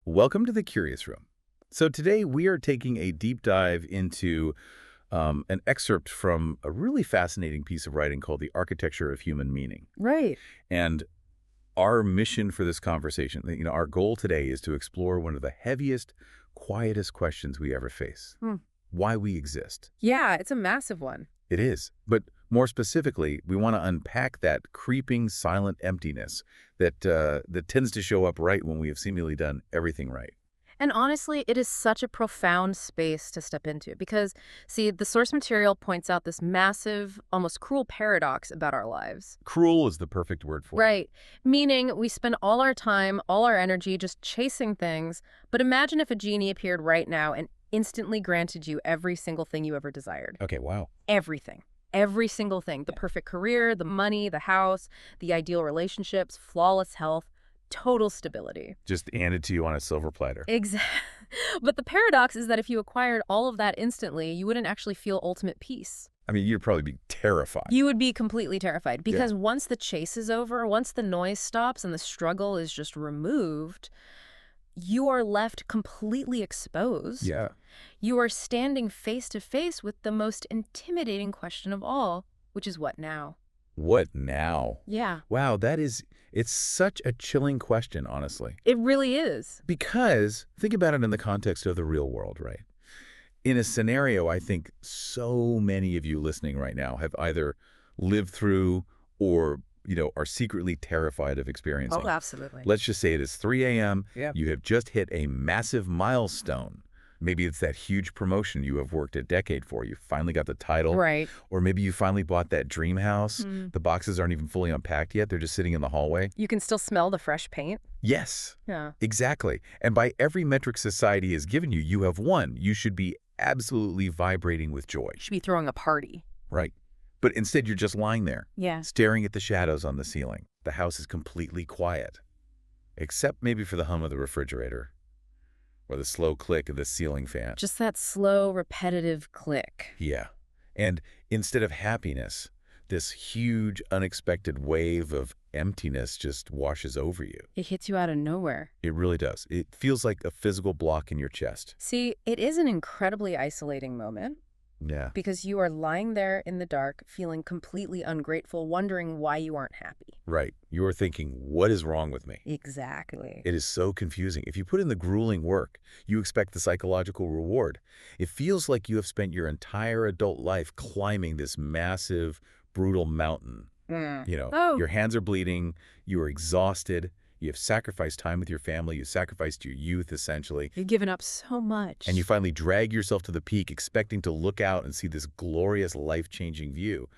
Welcome to the Curious Room. So today we are taking a deep dive into an excerpt from a really fascinating piece of writing called The Architecture of Human Meaning. Right. And our mission for this conversation, our goal today is to explore one of the heaviest, quietest questions we ever face. Hmm. Why we exist. Yeah, it's a massive one. It is. But more specifically, we want to unpack that creeping, silent emptiness that tends to show up right when we have seemingly done everything right. And honestly, it is such a profound space to step into because, see, the source material points out this massive, almost cruel paradox about our lives. Cruel is the perfect word for it. Right. Meaning we spend all our time, all our energy just chasing things, but imagine if a genie appeared right now and instantly granted you every single thing you ever desired. Okay, wow. Everything. Every single thing. The perfect career, the money, the house, the ideal relationships, flawless health, total stability. Just handed to you on a silver platter. Exactly. But the paradox is that if you acquired all of that instantly, you wouldn't actually feel ultimate peace. I mean, you'd probably be terrified. You would be completely terrified because once the chase is over, once the noise stops and the struggle is just removed, you are left completely exposed. Yeah. You are standing face to face with the most intimidating question of all, which is what now? What now? Yeah, Wow, it's such a chilling question, honestly. it really is. Because think about it in the context of the real world, right? In a scenario I think so many of you listening right now have either lived through or, are secretly terrified of experiencing. Oh, absolutely. Let's just say it is 3 a.m. Yeah. You have just hit a massive milestone. Maybe it's that huge promotion you have worked a decade for. You finally got the title. Right. Or maybe you finally bought that dream house. Mm. The boxes aren't even fully unpacked yet. They're just sitting in the hallway. You can still smell the fresh paint. Yes, Yeah. exactly. And by every metric society has given you, you have won. You should be absolutely vibrating with joy. Should be throwing a party. Right. But instead, you're just lying there, Yeah. staring at the shadows on the ceiling. The house is completely quiet, except maybe for the hum of the refrigerator or the slow click of the ceiling fan. Just that slow, repetitive click. Yeah. And instead of happiness, this huge, unexpected wave of emptiness just washes over you. It hits you out of nowhere. It really does. It feels like a physical block in your chest. See, it is an incredibly isolating moment Yeah. because you are lying there in the dark, feeling completely ungrateful, wondering why you aren't happy. Right. You're thinking, what is wrong with me? Exactly. It is so confusing. If you put in the grueling work, you expect the psychological reward. It feels like you have spent your entire adult life climbing this massive, brutal mountain. Oh. Your hands are bleeding, you are exhausted, you have sacrificed time with your family, you sacrificed your youth, essentially, You've given up so much. and you finally drag yourself to the peak expecting to look out and see this glorious, life-changing view.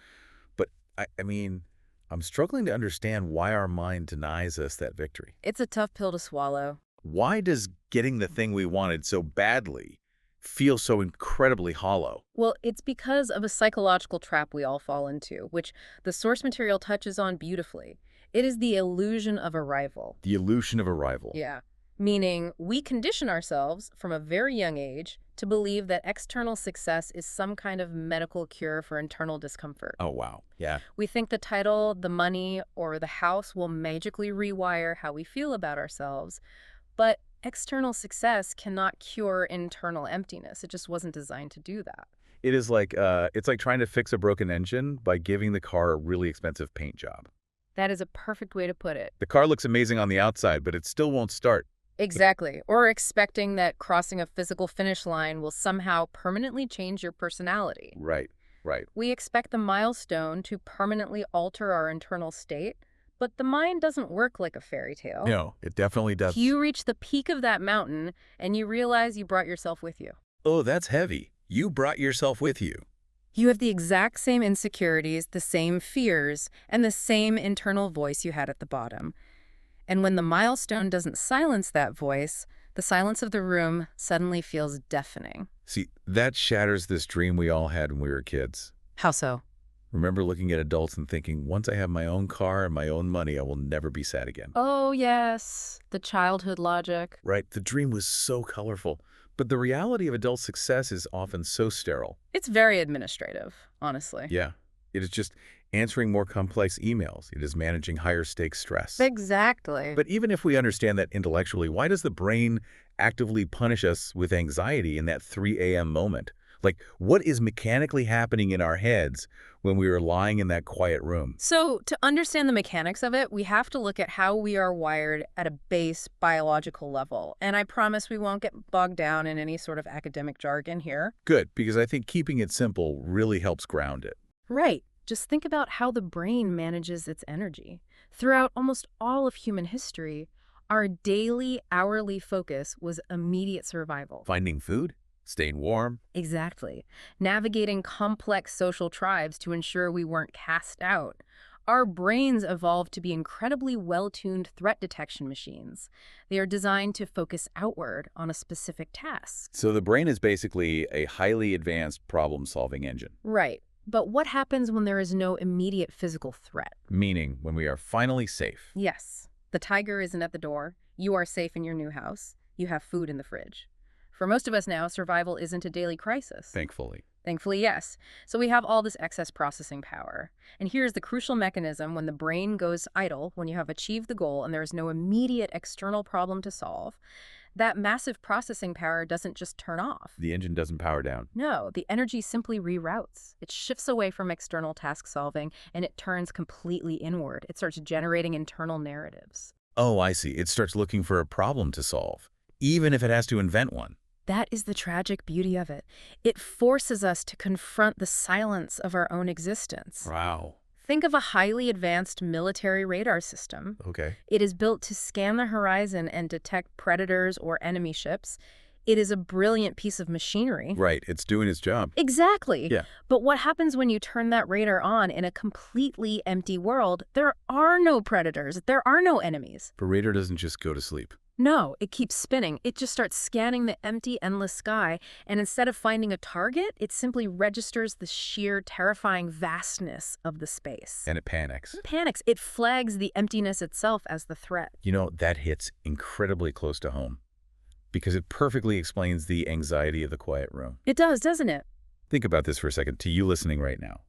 But, I mean, I'm struggling to understand why our mind denies us that victory. It's a tough pill to swallow. Why does getting the thing we wanted so badly feel so incredibly hollow? Well, it's because of a psychological trap we all fall into, which the source material touches on beautifully. It is the illusion of arrival. The illusion of arrival. Yeah. Meaning we condition ourselves from a very young age to believe that external success is some kind of medical cure for internal discomfort. Oh, wow. Yeah. We think the title, the money, or the house will magically rewire how we feel about ourselves. But external success cannot cure internal emptiness. It just wasn't designed to do that. It is like, it's like trying to fix a broken engine by giving the car a really expensive paint job. That is a perfect way to put it. The car looks amazing on the outside, but it still won't start. Exactly. Or expecting that crossing a physical finish line will somehow permanently change your personality. Right, right. We expect the milestone to permanently alter our internal state, but the mind doesn't work like a fairy tale. No, it definitely does. You reach the peak of that mountain, and you realize you brought yourself with you. Oh, that's heavy. You brought yourself with you. You have the exact same insecurities, the same fears, and the same internal voice you had at the bottom. And when the milestone doesn't silence that voice, the silence of the room suddenly feels deafening. See, that shatters this dream we all had when we were kids. How so? Remember looking at adults and thinking, once I have my own car and my own money, I will never be sad again. Oh, yes. The childhood logic. Right, the dream was so colorful. But the reality of adult success is often so sterile. It's very administrative, honestly. Yeah, it is just, answering more complex emails. It is managing higher stakes stress. Exactly. But even if we understand that intellectually, why does the brain actively punish us with anxiety in that 3 a.m. moment? Like, what is mechanically happening in our heads when we are lying in that quiet room? So, to understand the mechanics of it, we have to look at how we are wired at a base biological level. And I promise we won't get bogged down in any sort of academic jargon here. Good, because I think keeping it simple really helps ground it. Right. Just think about how the brain manages its energy. Throughout almost all of human history, our daily, hourly focus was immediate survival. Finding food, staying warm. Exactly. Navigating complex social tribes to ensure we weren't cast out. Our brains evolved to be incredibly well-tuned threat detection machines. They are designed to focus outward on a specific task. So the brain is basically a highly advanced problem-solving engine. Right. But what happens when there is no immediate physical threat? Meaning, when we are finally safe. Yes. The tiger isn't at the door. You are safe in your new house. You have food in the fridge. For most of us now, survival isn't a daily crisis. Thankfully. Thankfully, yes. So we have all this excess processing power. And here's the crucial mechanism when the brain goes idle, when you have achieved the goal and there is no immediate external problem to solve. That massive processing power doesn't just turn off. The engine doesn't power down. No, the energy simply reroutes. It shifts away from external task solving and it turns completely inward. It starts generating internal narratives. Oh, I see. It starts looking for a problem to solve, even if it has to invent one. That is the tragic beauty of it. It forces us to confront the silence of our own existence. Wow. Think of a highly advanced military radar system. Okay. It is built to scan the horizon and detect predators or enemy ships. It is a brilliant piece of machinery. Right. It's doing its job. Exactly. Yeah. But what happens when you turn that radar on in a completely empty world? There are no predators. There are no enemies. The radar doesn't just go to sleep. No, it keeps spinning. It just starts scanning the empty, endless sky, and instead of finding a target, it simply registers the sheer, terrifying vastness of the space. And it panics. It panics. It flags the emptiness itself as the threat. You know, that hits incredibly close to home because it perfectly explains the anxiety of the quiet room. It does, doesn't it? Think about this for a second, to you listening right now.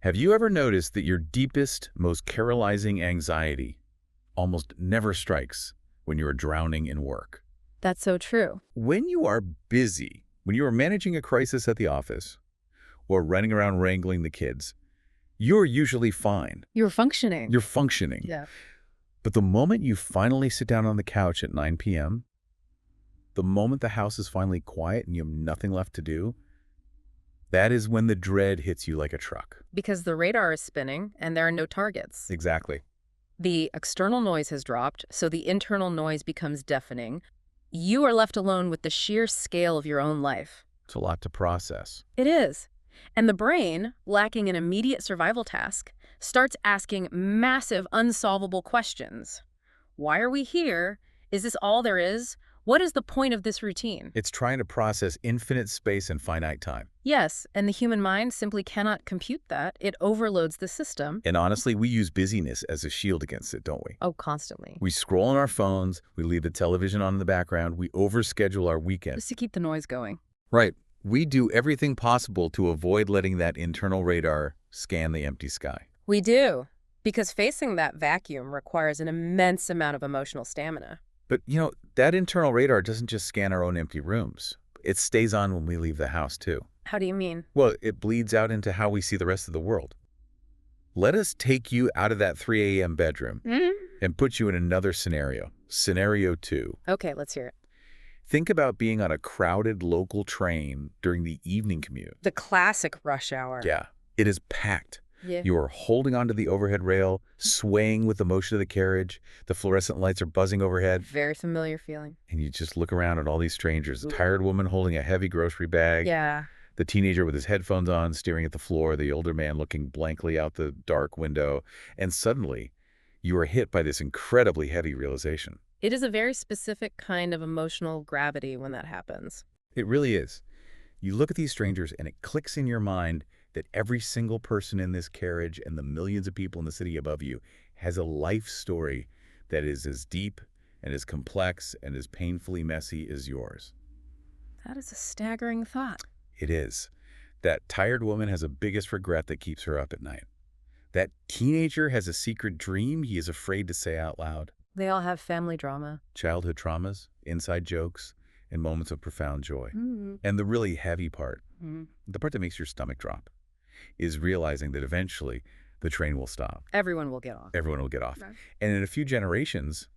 Have you ever noticed that your deepest, most paralyzing anxiety almost never strikes when you are drowning in work? That's so true. When you are busy, when you are managing a crisis at the office or running around wrangling the kids, you're usually fine. You're functioning. You're functioning. Yeah. But the moment you finally sit down on the couch at 9 p.m., the moment the house is finally quiet and you have nothing left to do, that is when the dread hits you like a truck. Because the radar is spinning and there are no targets. Exactly. The external noise has dropped, so the internal noise becomes deafening. You are left alone with the sheer scale of your own life. It's a lot to process. It is. And the brain, lacking an immediate survival task, starts asking massive, unsolvable questions. Why are we here? Is this all there is? What is the point of this routine? It's trying to process infinite space and finite time. Yes, and the human mind simply cannot compute that. It overloads the system. And honestly, we use busyness as a shield against it, don't we? Oh, constantly. We scroll on our phones, we leave the television on in the background, we overschedule our weekend. Just to keep the noise going. Right. We do everything possible to avoid letting that internal radar scan the empty sky. We do, because facing that vacuum requires an immense amount of emotional stamina. But, you know, that internal radar doesn't just scan our own empty rooms. It stays on when we leave the house, too. How do you mean? Well, it bleeds out into how we see the rest of the world. Let us take you out of that 3 a.m. bedroom and put you in another scenario. Scenario 2. Okay, let's hear it. Think about being on a crowded local train during the evening commute. The classic rush hour. Yeah, it is packed. Yeah. You are holding onto the overhead rail, swaying with the motion of the carriage. The fluorescent lights are buzzing overhead. Very familiar feeling. And you just look around at all these strangers. The tired woman holding a heavy grocery bag. Yeah. The teenager with his headphones on, staring at the floor. The older man looking blankly out the dark window. And suddenly, you are hit by this incredibly heavy realization. It is a very specific kind of emotional gravity when that happens. It really is. You look at these strangers and it clicks in your mind that every single person in this carriage and the millions of people in the city above you has a life story that is as deep and as complex and as painfully messy as yours. That is a staggering thought. It is. That tired woman has a biggest regret that keeps her up at night. That teenager has a secret dream he is afraid to say out loud. They all have family drama. Childhood traumas, inside jokes, and moments of profound joy. Mm-hmm. And the really heavy part, Mm-hmm. the part that makes your stomach drop, is realizing that eventually the train will stop. Everyone will get off. Everyone will get off. Right. And in a few generations,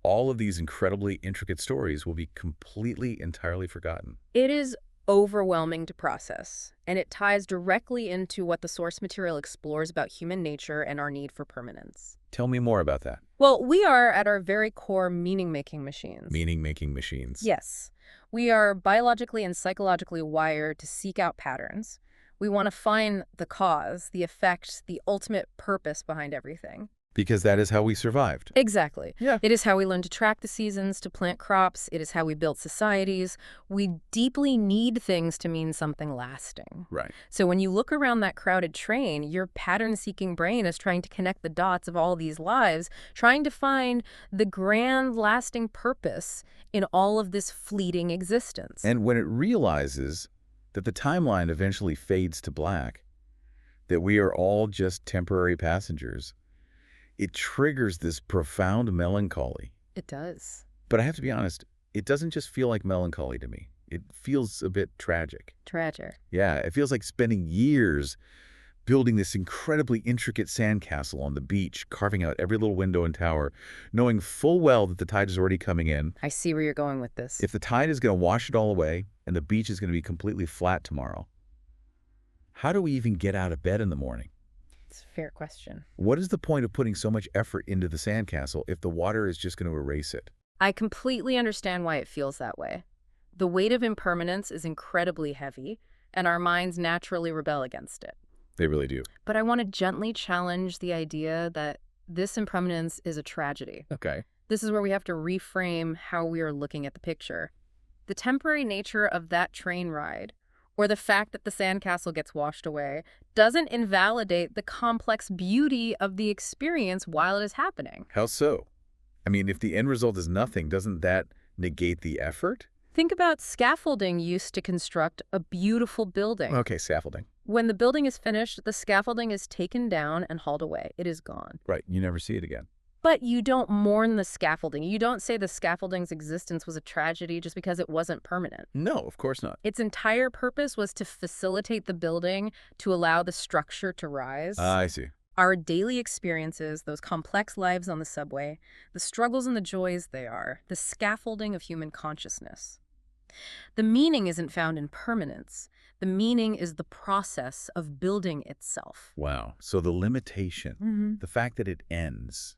all of these incredibly intricate stories will be completely, entirely forgotten. It is overwhelming to process, and it ties directly into what the source material explores about human nature and our need for permanence. Tell me more about that. Well, we are at our very core meaning-making machines. Meaning-making machines. Yes. We are biologically and psychologically wired to seek out patterns. We want to find the cause, the effect, the ultimate purpose behind everything. Because that is how we survived. Exactly. Yeah. It is how we learn to track the seasons, to plant crops. It is how we built societies. We deeply need things to mean something lasting. Right. So when you look around that crowded train, your pattern-seeking brain is trying to connect the dots of all these lives, trying to find the grand, lasting purpose in all of this fleeting existence. And when it realizes that the timeline eventually fades to black, that we are all just temporary passengers, it triggers this profound melancholy. It does. But I have to be honest, it doesn't just feel like melancholy to me. It feels a bit tragic. Tragic. Yeah, it feels like spending years building this incredibly intricate sandcastle on the beach, carving out every little window and tower, knowing full well that the tide is already coming in. I see where you're going with this. If the tide is going to wash it all away and the beach is going to be completely flat tomorrow, how do we even get out of bed in the morning? It's a fair question. What is the point of putting so much effort into the sandcastle if the water is just going to erase it? I completely understand why it feels that way. The weight of impermanence is incredibly heavy, and our minds naturally rebel against it. They really do. But I want to gently challenge the idea that this impermanence is a tragedy. Okay. This is where we have to reframe how we are looking at the picture. The temporary nature of that train ride, or the fact that the sandcastle gets washed away, doesn't invalidate the complex beauty of the experience while it is happening. How so? I mean, if the end result is nothing, doesn't that negate the effort? Think about scaffolding used to construct a beautiful building. Okay, scaffolding. When the building is finished, the scaffolding is taken down and hauled away. It is gone. Right, you never see it again. But you don't mourn the scaffolding. You don't say the scaffolding's existence was a tragedy just because it wasn't permanent. No, of course not. Its entire purpose was to facilitate the building, to allow the structure to rise. I see. Our daily experiences, those complex lives on the subway, the struggles and the joys they are, the scaffolding of human consciousness. The meaning isn't found in permanence. The meaning is the process of building itself. Wow. So the limitation, the fact that it ends,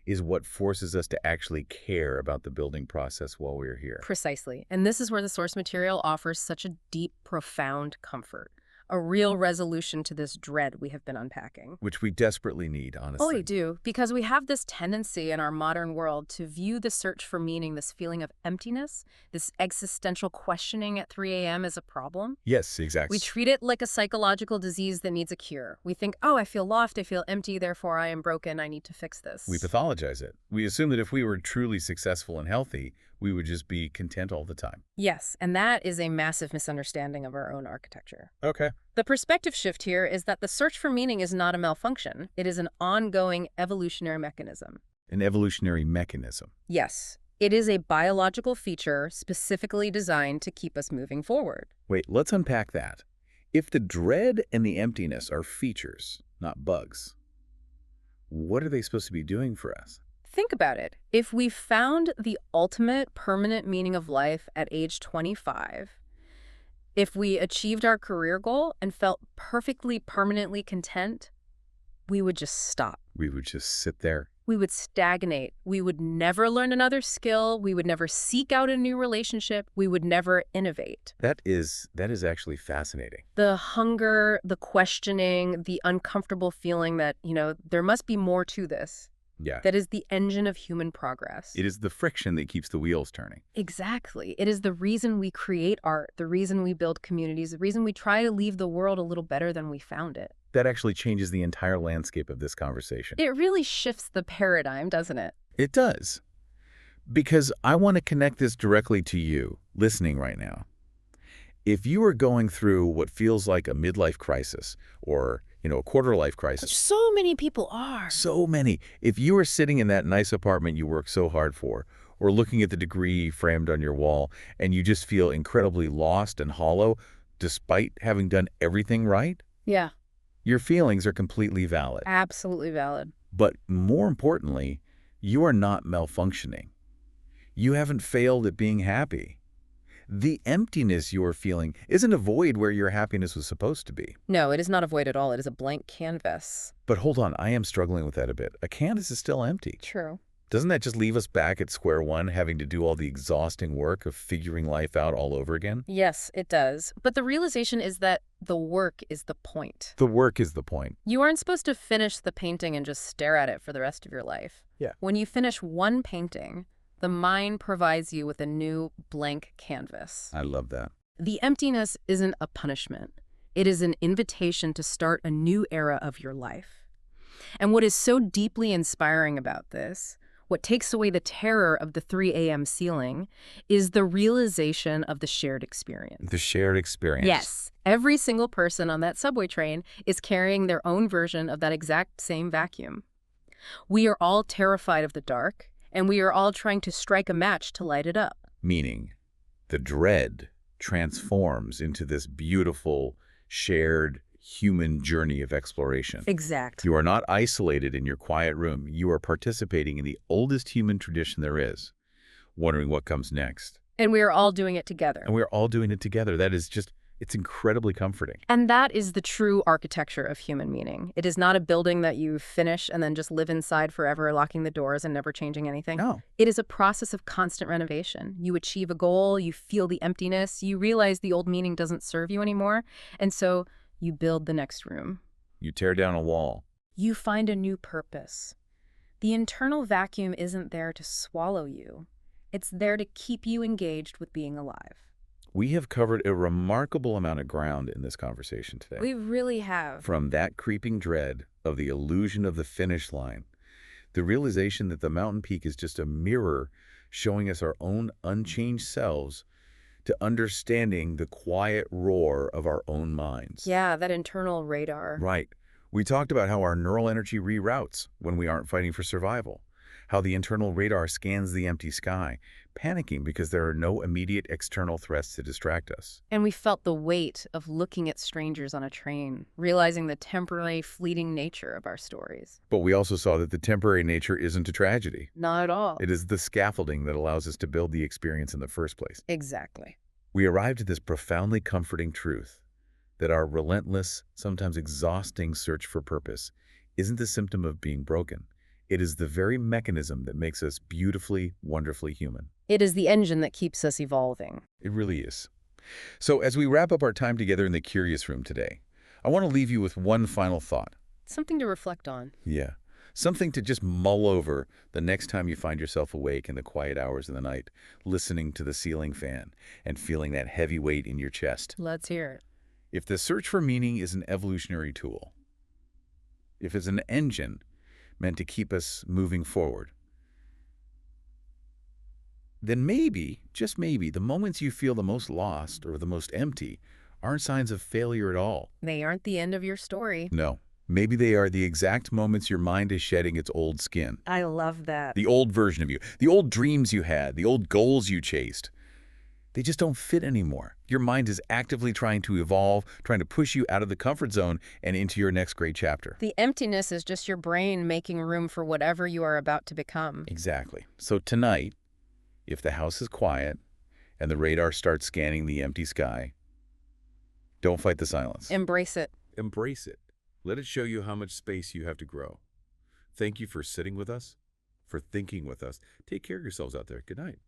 is what forces us to actually care about the building process while we're here. Precisely. And this is where the source material offers such a deep, profound comfort. A real resolution to this dread we have been unpacking. Which we desperately need, honestly. Oh, we do. Because we have this tendency in our modern world to view the search for meaning, this feeling of emptiness, this existential questioning at 3 a.m. as a problem. Yes, exactly. We treat it like a psychological disease that needs a cure. We think, oh, I feel lost, I feel empty, therefore I am broken, I need to fix this. We pathologize it. We assume that if we were truly successful and healthy, we would just be content all the time. Yes, and that is a massive misunderstanding of our own architecture. Okay. The perspective shift here is that the search for meaning is not a malfunction. It is an ongoing evolutionary mechanism. An evolutionary mechanism. Yes, it is a biological feature specifically designed to keep us moving forward. Wait, let's unpack that. If the dread and the emptiness are features, not bugs, what are they supposed to be doing for us? Think about it. If we found the ultimate permanent meaning of life at age 25, if we achieved our career goal and felt perfectly permanently content, we would just stop. We would just sit there. We would stagnate. We would never learn another skill. We would never seek out a new relationship. We would never innovate. That is actually fascinating. The hunger, the questioning, the uncomfortable feeling that, there must be more to this. Yeah. That is the engine of human progress. It is the friction that keeps the wheels turning. Exactly. It is the reason we create art, the reason we build communities, the reason we try to leave the world a little better than we found it. That actually changes the entire landscape of this conversation. It really shifts the paradigm, doesn't it? It does. Because I want to connect this directly to you, listening right now. If you are going through what feels like a midlife crisis or, a quarter-life Which crisis. so many people are. So many. If you are sitting in that nice apartment you work so hard for, or looking at the degree framed on your wall, and you just feel incredibly lost and hollow despite having done everything right, Yeah, your feelings are completely valid. absolutely valid. But more importantly, you are not malfunctioning. You haven't failed at being happy. The emptiness you're feeling isn't a void where your happiness was supposed to be. No, it is not a void at all. It is a blank canvas. But hold on, I am struggling with that a bit. A canvas is still empty. True. Doesn't that just leave us back at square one, having to do all the exhausting work of figuring life out all over again? Yes, it does. But the realization is that the work is the point. The work is the point. You aren't supposed to finish the painting and just stare at it for the rest of your life. Yeah. When you finish one painting, the mind provides you with a new blank canvas. I love that. The emptiness isn't a punishment. It is an invitation to start a new era of your life. And what is so deeply inspiring about this, what takes away the terror of the 3 a.m. ceiling, is the realization of the shared experience. The shared experience. Yes. Every single person on that subway train is carrying their own version of that exact same vacuum. We are all terrified of the dark, and we are all trying to strike a match to light it up. Meaning, the dread transforms into this beautiful, shared human journey of exploration. Exact. You are not isolated in your quiet room. You are participating in the oldest human tradition there is, wondering what comes next. And we are all doing it together. And we're all doing it together. That is just, it's incredibly comforting. And that is the true architecture of human meaning. It is not a building that you finish and then just live inside forever, locking the doors and never changing anything. No. It is a process of constant renovation. You achieve a goal, you feel the emptiness, you realize the old meaning doesn't serve you anymore, and so you build the next room. You tear down a wall. You find a new purpose. The internal vacuum isn't there to swallow you. It's there to keep you engaged with being alive. We have covered a remarkable amount of ground in this conversation today. We really have. From that creeping dread of the illusion of the finish line, the realization that the mountain peak is just a mirror showing us our own unchanged selves, to understanding the quiet roar of our own minds. Yeah, that internal radar. Right. We talked about how our neural energy reroutes when we aren't fighting for survival, how the internal radar scans the empty sky, panicking because there are no immediate external threats to distract us. And we felt the weight of looking at strangers on a train, realizing the temporary, fleeting nature of our stories. But we also saw that the temporary nature isn't a tragedy. Not at all. It is the scaffolding that allows us to build the experience in the first place. Exactly. We arrived at this profoundly comforting truth that our relentless, sometimes exhausting search for purpose isn't the symptom of being broken. It is the very mechanism that makes us beautifully, wonderfully human. It is the engine that keeps us evolving. It really is. So as we wrap up our time together in the Curious Room today, I want to leave you with one final thought. Something to reflect on. Yeah. Something to just mull over the next time you find yourself awake in the quiet hours of the night, listening to the ceiling fan and feeling that heavy weight in your chest. Let's hear it. If the search for meaning is an evolutionary tool, if it's an engine meant to keep us moving forward, then maybe, just maybe, the moments you feel the most lost or the most empty aren't signs of failure at all. They aren't the end of your story. No. Maybe they are the exact moments your mind is shedding its old skin. I love that. The old version of you, the old dreams you had, the old goals you chased. They just don't fit anymore. Your mind is actively trying to evolve, trying to push you out of the comfort zone and into your next great chapter. The emptiness is just your brain making room for whatever you are about to become. Exactly. So tonight, if the house is quiet and the radar starts scanning the empty sky, don't fight the silence. Embrace it. Embrace it. Let it show you how much space you have to grow. Thank you for sitting with us, for thinking with us. Take care of yourselves out there. Good night.